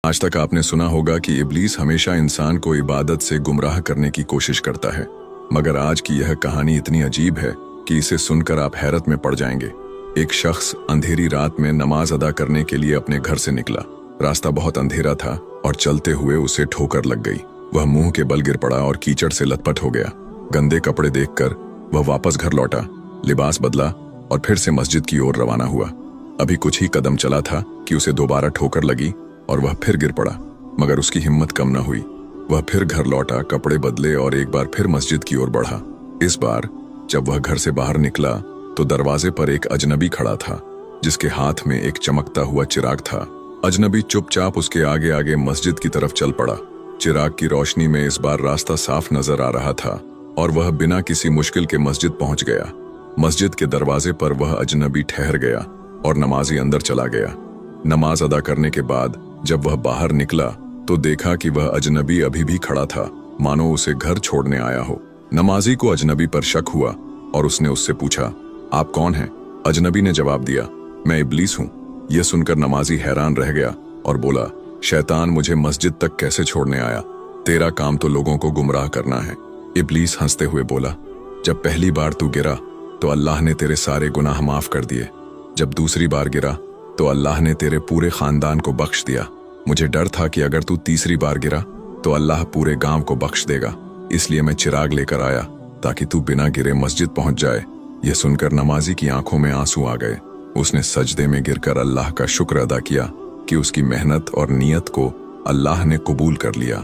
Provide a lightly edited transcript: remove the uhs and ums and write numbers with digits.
आज तक आपने सुना होगा कि इब्लीस हमेशा इंसान को इबादत से गुमराह करने की कोशिश करता है, मगर आज की यह कहानी इतनी अजीब है कि इसे सुनकर आप हैरत में पड़ जाएंगे। एक शख्स अंधेरी रात में नमाज अदा करने के लिए अपने घर से निकला। रास्ता बहुत अंधेरा था और चलते हुए उसे ठोकर लग गई। वह मुंह के बल गिर पड़ा और कीचड़ से लथपथ हो गया। गंदे कपड़े देखकर वह वापस घर लौटा, लिबास बदला और फिर से मस्जिद की ओर रवाना हुआ। अभी कुछ ही कदम चला था कि उसे दोबारा ठोकर लगी और वह फिर गिर पड़ा, मगर उसकी हिम्मत कम न हुई। वह फिर घर लौटा, कपड़े बदले और एक बार फिर मस्जिद की ओर बढ़ा। इस बार जब वह घर से बाहर निकला तो दरवाजे पर एक अजनबी खड़ा था, जिसके हाथ में एक चमकता हुआ चिराग था। अजनबी चुपचाप उसके आगे आगे मस्जिद की तरफ चल पड़ा। चिराग की रोशनी में इस बार रास्ता साफ नजर आ रहा था और वह बिना किसी मुश्किल के मस्जिद पहुंच गया। मस्जिद के दरवाजे पर वह अजनबी ठहर गया और नमाजी अंदर चला गया। नमाज अदा करने के बाद जब वह बाहर निकला तो देखा कि वह अजनबी अभी भी खड़ा था, मानो उसे घर छोड़ने आया हो। नमाजी को अजनबी पर शक हुआ और उसने उससे पूछा, आप कौन हैं? अजनबी ने जवाब दिया, मैं इब्लीस हूँ। यह सुनकर नमाजी हैरान रह गया और बोला, शैतान मुझे मस्जिद तक कैसे छोड़ने आया? तेरा काम तो लोगों को गुमराह करना है। इब्लीस हंसते हुए बोला, जब पहली बार तू गिरा तो अल्लाह ने तेरे सारे गुनाह माफ कर दिए। जब दूसरी बार गिरा तो अल्लाह ने तेरे पूरे खानदान को बख्श दिया। मुझे डर था कि अगर तू तीसरी बार गिरा तो अल्लाह पूरे गांव को बख्श देगा, इसलिए मैं चिराग लेकर आया ताकि तू बिना गिरे मस्जिद पहुंच जाए। यह सुनकर नमाजी की आंखों में आंसू आ गए। उसने सजदे में गिरकर अल्लाह का शुक्र अदा किया कि उसकी मेहनत और नियत को अल्लाह ने कबूल कर लिया।